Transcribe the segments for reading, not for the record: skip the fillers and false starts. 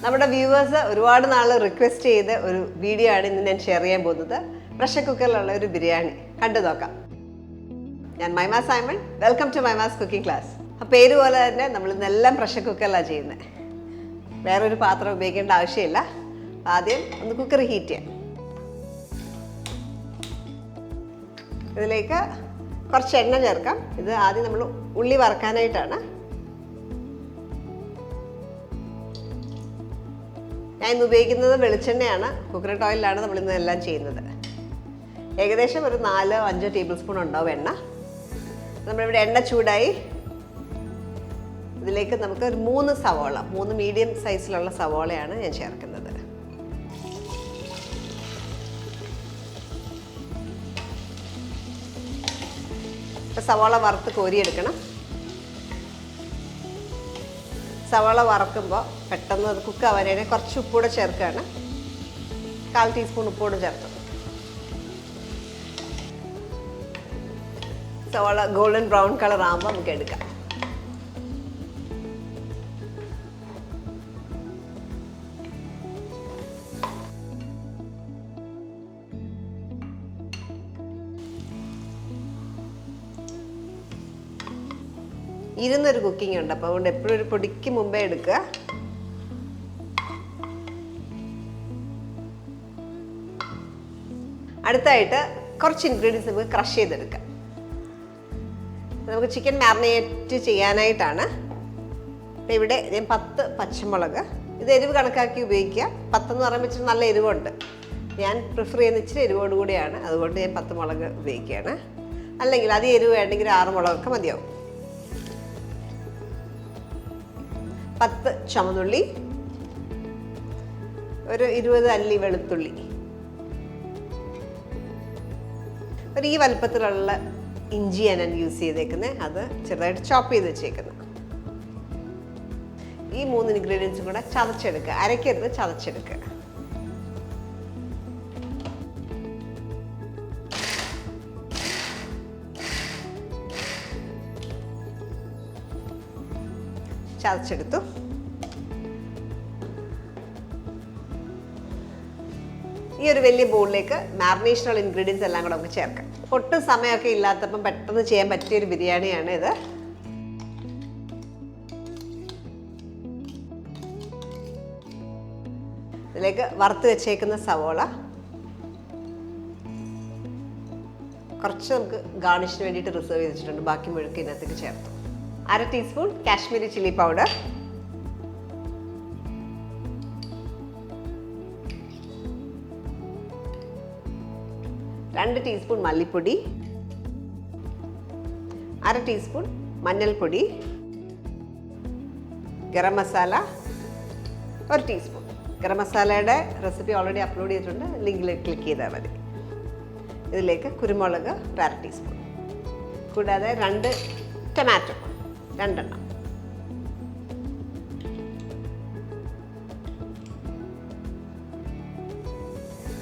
നമ്മുടെ വ്യൂവേഴ്സ് ഒരുപാട് നാൾ റിക്വസ്റ്റ് ചെയ്ത ഒരു വീഡിയോ ആണ് ഇന്ന് ഞാൻ ഷെയർ ചെയ്യാൻ പോകുന്നത്. പ്രഷർ കുക്കറിലുള്ള ഒരു ബിരിയാണി കണ്ടു നോക്കാം. ഞാൻ my ma's Simon, welcome to my ma's cooking class. പേര് പോലെ തന്നെ നമ്മൾ ഇന്നെല്ലാം പ്രഷർ കുക്കറിലാണ് ചെയ്യുന്നത്. വേറൊരു പാത്രം ഉപയോഗിക്കേണ്ട ആവശ്യമില്ല. ആദ്യം ഒന്ന് കുക്കർ ഹീറ്റ് ചെയ്യാം. ഇതിലേക്ക് കുറച്ച് എണ്ണ ചേർക്കാം. ഇത് ആദ്യം നമ്മൾ ഉള്ളി വറക്കാനായിട്ടാണ്. ഞാൻ ഇന്ന് ഉപയോഗിക്കുന്നത് വെളിച്ചെണ്ണയാണ്. കോക്കനട്ട് ഓയിലാണ് നമ്മളിന്ന് എല്ലാം ചെയ്യുന്നത്. ഏകദേശം ഒരു 4-5 ടേബിൾ സ്പൂൺ ഉണ്ടാവും എണ്ണ. നമ്മളിവിടെ എണ്ണ ചൂടായി. ഇതിലേക്ക് നമുക്ക് ഒരു 3 സവോള, 3 മീഡിയം സൈസിലുള്ള സവോളയാണ് ഞാൻ ചേർക്കുന്നത്. സവാള വറുത്ത് കോരിയെടുക്കണം. സവാള വറക്കുമ്പോൾ പെട്ടെന്ന് അത് കുക്ക് ആവാനായിട്ട് കുറച്ച് ഉപ്പൂടെ ചേർക്കുകയാണ്. 1/4 ടീസ്പൂൺ ഉപ്പൂടെ ചേർത്ത് സവാള ഗോൾഡൻ ബ്രൗൺ കളർ ആകുമ്പോൾ നമുക്ക് എടുക്കാം. ഇരുന്നൊരു കുക്കിംഗ് ഉണ്ട്, അപ്പോൾ അതുകൊണ്ട് എപ്പോഴും ഒരു പൊടിക്ക് മുമ്പേ എടുക്കുക. അടുത്തായിട്ട് കുറച്ച് ഇൻഗ്രീഡിയൻസ് നമുക്ക് ക്രഷ് ചെയ്തെടുക്കാം. നമുക്ക് ചിക്കൻ മാരിനേറ്റ് ചെയ്യാനായിട്ടാണ്. ഇവിടെ ഞാൻ 10 പച്ചമുളക്, ഇത് എരിവ് കണക്കാക്കി ഉപയോഗിക്കുക. 10 എന്ന് പറയുമ്പോൾ ഇച്ചിരി നല്ല എരിവുണ്ട്. ഞാൻ പ്രിഫർ ചെയ്യുന്ന ഇച്ചിരി എരിവോട് കൂടിയാണ്, അതുകൊണ്ട് ഞാൻ 10 മുളക് ഉപയോഗിക്കുകയാണ്. അല്ലെങ്കിൽ അത് എരിവ് വേണമെങ്കിൽ 6 മുളകൊക്കെ മതിയാവും. 10 ചുമന്നുള്ളി, ഒരു 20 അല്ലി വെളുത്തുള്ളി, ഒരു ഈ വലുപ്പത്തിലുള്ള ഇഞ്ചിയാണ് ഞാൻ യൂസ് ചെയ്തേക്കുന്നത്. അത് ചെറുതായിട്ട് ചോപ്പ് ചെയ്ത് വെച്ചേക്കുന്നത്. ഈ 3 ഇൻഗ്രീഡിയൻസും കൂടെ ചതച്ചെടുക്കുക. അരയ്ക്കരുത്, ചതച്ചെടുക്കുക. ചതച്ചെടുത്തു. ഈ ഒരു വലിയ ബൗളിലേക്ക് മാരിനേഷനുള്ള ഇൻഗ്രീഡിയൻസ് എല്ലാം കൂടെ നമുക്ക് ചേർക്കാം. ഒട്ടും സമയമൊക്കെ ഇല്ലാത്തപ്പം പെട്ടെന്ന് ചെയ്യാൻ പറ്റിയൊരു ബിരിയാണിയാണ് ഇത്. ഇതിലേക്ക് വറുത്ത് വെച്ചേക്കുന്ന സവോള, കുറച്ച് നമുക്ക് ഗാർണിഷിന് വേണ്ടിയിട്ട് റിസർവ് ചെയ്ത് വെച്ചിട്ടുണ്ട്. ബാക്കി മുഴുക്ക് ഇതിനകത്തേക്ക് ചേർത്തു. 1/2 teaspoon Kashmiri chilli powder, 2 teaspoon മല്ലിപ്പൊടി, 1/2 ടീസ്പൂൺ മഞ്ഞൾപ്പൊടി, ഗരം മസാല 1 ടീസ്പൂൺ. ഗരം മസാലയുടെ റെസിപ്പി ഓൾറെഡി അപ്ലോഡ് ചെയ്തിട്ടുണ്ട്, ലിങ്കിൽ ക്ലിക്ക് ചെയ്താൽ മതി. ഇതിലേക്ക് കുരുമുളക് 1/2 ടീസ്പൂൺ, കൂടാതെ 2 ടൊമാറ്റോ 2 എണ്ണം.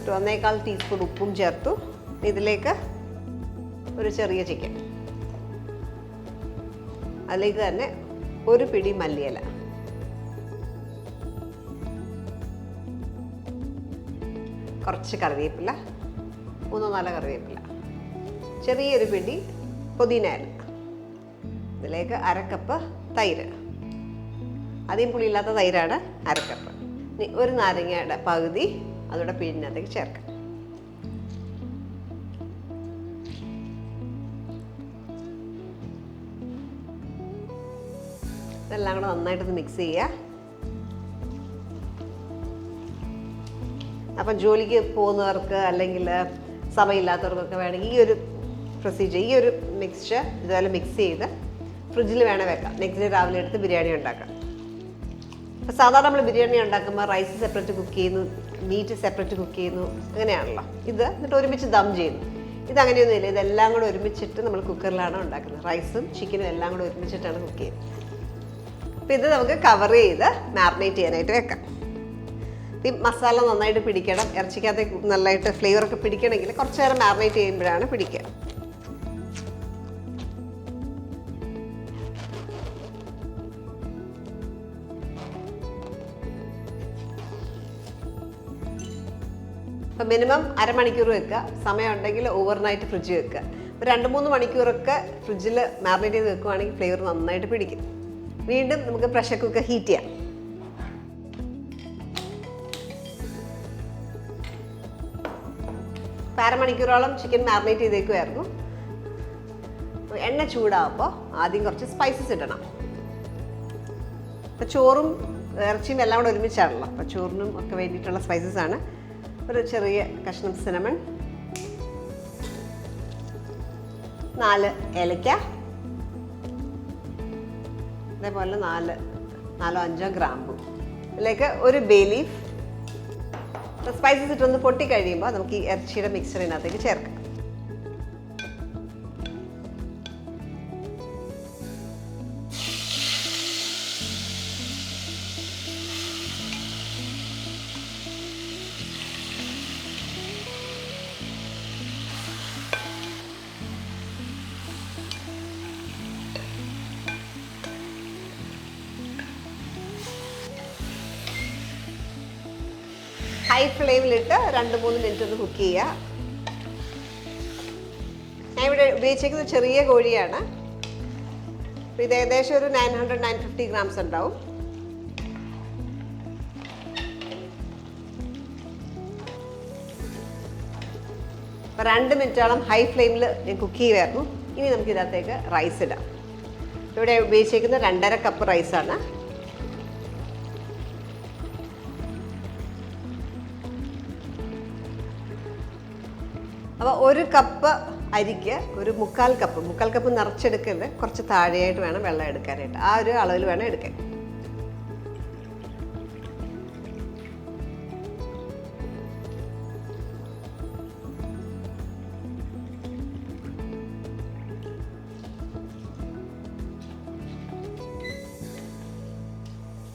ഒരു 1.25 ടീസ്പൂൺ ഉപ്പും ചേർത്തു. ഇതിലേക്ക് ഒരു ചെറിയ ചിക്കൻ, അതിലേക്ക് തന്നെ ഒരു പിടി മല്ലിയില, കുറച്ച് കറിവേപ്പില, 3-4 കറിവേപ്പില, ചെറിയൊരു പിടി പുതിന ഇല, ഇതിലേക്ക് 1/2 കപ്പ് തൈര്, അധികം പുളിയില്ലാത്ത തൈരാണ് 1/2 കപ്പ്. ഇനി ഒരു നാരങ്ങയുടെ പകുതി അതോടെ പിഴിഞ്ഞതിലേക്ക് ചേർക്കാം. ഇതെല്ലാം കൂടെ നന്നായിട്ടൊന്ന് മിക്സ് ചെയ്യുക. അപ്പം ജോലിക്ക് പോകുന്നവർക്ക് അല്ലെങ്കിൽ സമയമില്ലാത്തവർക്കൊക്കെ വേണമെങ്കിൽ ഈ ഒരു പ്രൊസീജിയർ, ഈ ഒരു മിക്സ്ചർ ഇതുപോലെ മിക്സ് ചെയ്ത് ഫ്രിഡ്ജിൽ വേണേൽ വെക്കാം. നെക്സ്റ്റ് ഡേ രാവിലെ എടുത്ത് ബിരിയാണി ഉണ്ടാക്കാം. അപ്പോൾ സാധാരണ നമ്മൾ ബിരിയാണി ഉണ്ടാക്കുമ്പോൾ റൈസ് സെപ്പറേറ്റ് കുക്ക് ചെയ്യുന്നു, മീറ്റ് സെപ്പറേറ്റ് കുക്ക് ചെയ്യുന്നു, അങ്ങനെയാണല്ലോ. ഇത് എന്നിട്ട് ഒരുമിച്ച് ദം ചെയ്യുന്നു. ഇതങ്ങനെയൊന്നുമില്ല. ഇതെല്ലാം കൂടെ ഒരുമിച്ചിട്ട് നമ്മൾ കുക്കറിലാണ് ഉണ്ടാക്കുന്നത്. റൈസും ചിക്കനും എല്ലാം കൂടെ ഒരുമിച്ചിട്ടാണ് കുക്ക് ചെയ്യുന്നത്. അപ്പോൾ ഇത് നമുക്ക് കവർ ചെയ്ത് മാരിനേറ്റ് ചെയ്യാനായിട്ട് വെക്കാം. ഈ മസാല നന്നായിട്ട് പിടിക്കണം. ഇറച്ചിക്കകത്ത് നല്ലതായിട്ട് ഫ്ലേവറൊക്കെ പിടിക്കണമെങ്കിൽ കുറച്ച് നേരം മാരിനേറ്റ് ചെയ്യുമ്പോഴാണ് പിടിക്കുക. അപ്പോൾ മിനിമം അരമണിക്കൂർ വെക്കുക. സമയം ഉണ്ടെങ്കിൽ ഓവർനൈറ്റ് ഫ്രിഡ്ജിൽ വെക്കുക. ഒരു 2-3 മണിക്കൂറൊക്കെ ഫ്രിഡ്ജിൽ മാറിനേറ്റ് ചെയ്ത് വെക്കുകയാണെങ്കിൽ ഫ്ലേവർ നന്നായിട്ട് പിടിക്കും. വീണ്ടും നമുക്ക് പ്രഷർ കുക്കർ ഹീറ്റ് ചെയ്യാം. അരമണിക്കൂറോളം ചിക്കൻ മാറിനേറ്റ് ചെയ്തേക്കുമായിരുന്നു. എണ്ണ ചൂടാകുമ്പോൾ ആദ്യം കുറച്ച് സ്പൈസസ് ഇടണം. അപ്പോൾ ചോറും ഇറച്ചിയും എല്ലാം കൂടെ ഒരുമിച്ചാണല്ലോ. അപ്പോൾ ചോറിനും ഒക്കെ വേണ്ടിയിട്ടുള്ള സ്പൈസസ് ആണ്. ഒരു ചെറിയ കഷ്ണം സിനമൺ, 4 ഏലക്ക, അതേപോലെ 4-5 ഗ്രാമ്പു, ഇതിലേക്ക് ഒരു ബേ ലീഫ്. സ്പൈസസ് ഇട്ടൊന്ന് പൊട്ടി കഴിയുമ്പോൾ നമുക്ക് ഈ ഇറച്ചിയുടെ മിക്സറിനകത്തേക്ക് ചേർക്കാം. ഹൈ ഫ്ലെയിമിലിട്ട് 2-3 മിനിറ്റ് ഒന്ന് കുക്ക് ചെയ്യുക. ഞാൻ ഇവിടെ ഉപയോഗിച്ചിരിക്കുന്നത് ചെറിയ കോഴിയാണ്. ഇത് ഏകദേശം ഒരു 900-950 ഗ്രാംസ് ഉണ്ടാവും. അപ്പോൾ 2 മിനിറ്റോളം ഹൈ ഫ്ലെയിമിൽ ഞാൻ കുക്ക് ചെയ്യുമായിരുന്നു. ഇനി നമുക്ക് ഇതിനകത്തേക്ക് റൈസ് ഇടാം. ഇവിടെ ഉപയോഗിച്ചിരിക്കുന്നത് 2.5 കപ്പ് റൈസാണ്. അപ്പോൾ 1 കപ്പ് അരിക്ക് ഒരു 1/4 കപ്പ് നിറച്ചെടുക്കരുത്. കുറച്ച് താഴെയായിട്ട് വേണം വെള്ളം എടുക്കാനായിട്ട്. ആ ഒരു അളവിൽ വേണം എടുക്കാൻ.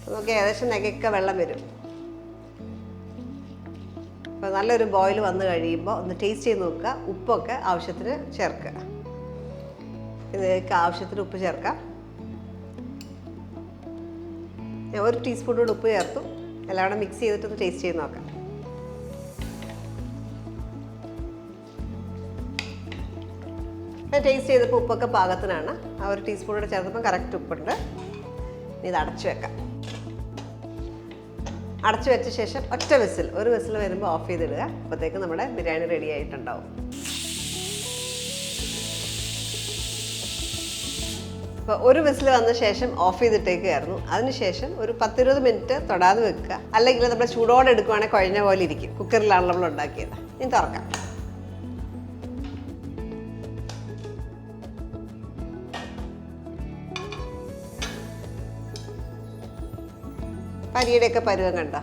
നമുക്ക് ഏകദേശം നെകയൊക്കെ വെള്ളം വരും. അപ്പോൾ നല്ലൊരു ബോയിൽ വന്നു കഴിയുമ്പോൾ ഒന്ന് ടേസ്റ്റ് ചെയ്ത് നോക്കുക. ഉപ്പൊക്കെ ആവശ്യത്തിന് ചേർക്കുക. ഇതിലേക്ക് ആവശ്യത്തിന് ഉപ്പ് ചേർക്കാം. ഞാൻ 1 ടീസ്പൂൺ കൂടെ ഉപ്പ് ചേർത്തു. എല്ലാം കൂടെ മിക്സ് ചെയ്തിട്ടൊന്ന് ടേസ്റ്റ് ചെയ്ത് നോക്കാം. ടേസ്റ്റ് ചെയ്തപ്പോൾ ഉപ്പൊക്കെ പാകത്തിനാണ്. ആ 1 ടീസ്പൂൺ കൂടെ ചേർത്തപ്പോൾ കറക്റ്റ് ഉപ്പുണ്ട്. ഇത് അടച്ചു വെക്കാം. അടച്ചു വെച്ച ശേഷം ഒരു വിസിൽ വരുമ്പോൾ ഓഫ് ചെയ്തിടുക. അപ്പോഴത്തേക്ക് നമ്മുടെ ബിരിയാണി റെഡി ആയിട്ടുണ്ടാവും. അപ്പോൾ 1 വിസിൽ വന്ന ശേഷം ഓഫ് ചെയ്തിട്ടേക്കായിരുന്നു. അതിനുശേഷം ഒരു 10-20 മിനിറ്റ് തൊടാതെ വെക്കുക. അല്ലെങ്കിൽ നമ്മൾ ചൂടോടെ എടുക്കുവാണെങ്കിൽ കുഴഞ്ഞ പോലെ ഇരിക്കും. കുക്കറിലാണ് നമ്മൾ ഉണ്ടാക്കിയത്. ഇനി തുറക്കാം. അരിയുടെയൊക്കെ പരുവം കണ്ടോ,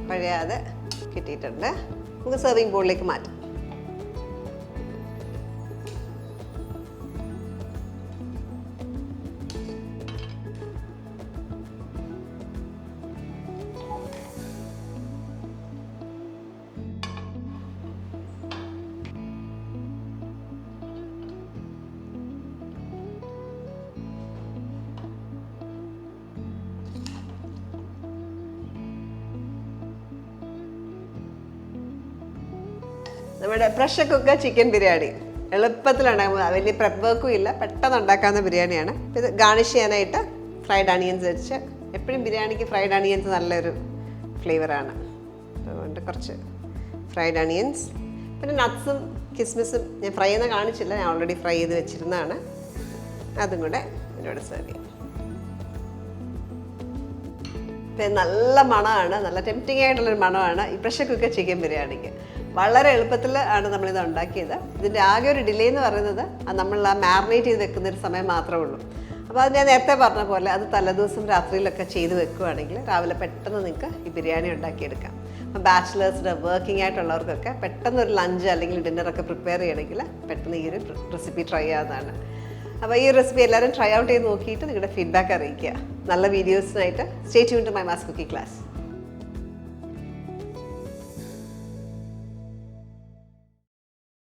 കുഴയാതെ കിട്ടിയിട്ടുണ്ട്. നമുക്ക് സെർവിങ് ബോളിലേക്ക് മാറ്റാം. നമ്മുടെ പ്രഷർ കുക്കർ ചിക്കൻ ബിരിയാണി എളുപ്പത്തിലുണ്ടാകുമ്പോൾ വലിയ പ്രെപ്പ് വർക്കും ഇല്ല, പെട്ടെന്ന് ഉണ്ടാക്കാവുന്ന ബിരിയാണിയാണ്. ഇത് ഗാർണിഷ് ചെയ്യാനായിട്ട് ഫ്രൈഡ് അണിയൻസ് വെച്ച്, എപ്പോഴും ബിരിയാണിക്ക് ഫ്രൈഡ് അണിയൻസ് നല്ലൊരു ഫ്ലേവറാണ്. അതുകൊണ്ട് കുറച്ച് ഫ്രൈഡ് അണിയൻസ്, പിന്നെ നട്ട്സും കിസ്മിസും ഞാൻ ഫ്രൈ ചെയ്യുന്ന കാണിച്ചില്ല, ഞാൻ ഓൾറെഡി ഫ്രൈ ചെയ്ത് വെച്ചിരുന്നതാണ്. അതും കൂടെ ഇതിനോട് സെർവ് ചെയ്യാം. നല്ല മണമാണ്, നല്ല ടെംപ്റ്റിംഗ് ആയിട്ടുള്ളൊരു മണമാണ് ഈ പ്രഷർ കുക്കർ ചിക്കൻ ബിരിയാണിക്ക്. വളരെ എളുപ്പത്തിൽ ആണ് നമ്മളിത് ഉണ്ടാക്കിയത്. ഇതിൻ്റെ ആകെ ഒരു ഡിലേ എന്ന് പറയുന്നത് നമ്മൾ ആ മാറിനേറ്റ് ചെയ്ത് വെക്കുന്നൊരു സമയം മാത്രമേ ഉള്ളൂ. അപ്പോൾ അത് ഞാൻ നേരത്തെ പറഞ്ഞ പോലെ അത് തലേദിവസം രാത്രിയിലൊക്കെ ചെയ്ത് വെക്കുകയാണെങ്കിൽ രാവിലെ പെട്ടെന്ന് നിങ്ങൾക്ക് ഈ ബിരിയാണി ഉണ്ടാക്കിയെടുക്കാം. അപ്പോൾ ബാച്ചിലേഴ്സിൻ്റെ വർക്കിംഗ് ആയിട്ടുള്ളവർക്കൊക്കെ പെട്ടെന്ന് ഒരു ലഞ്ച് അല്ലെങ്കിൽ ഡിന്നറൊക്കെ പ്രിപ്പയർ ചെയ്യണമെങ്കിൽ പെട്ടെന്ന് ഈ ഒരു റെസിപ്പി ട്രൈ ചെയ്യാവുന്നതാണ്. അപ്പോൾ ഈ റെസിപ്പി എല്ലാവരും ട്രൈ ഔട്ട് ചെയ്ത് നോക്കിയിട്ട് നിങ്ങളുടെ ഫീഡ്ബാക്ക് അറിയിക്കുക. നല്ല വീഡിയോസിനായിട്ട് stay tune to my ma's cooking class.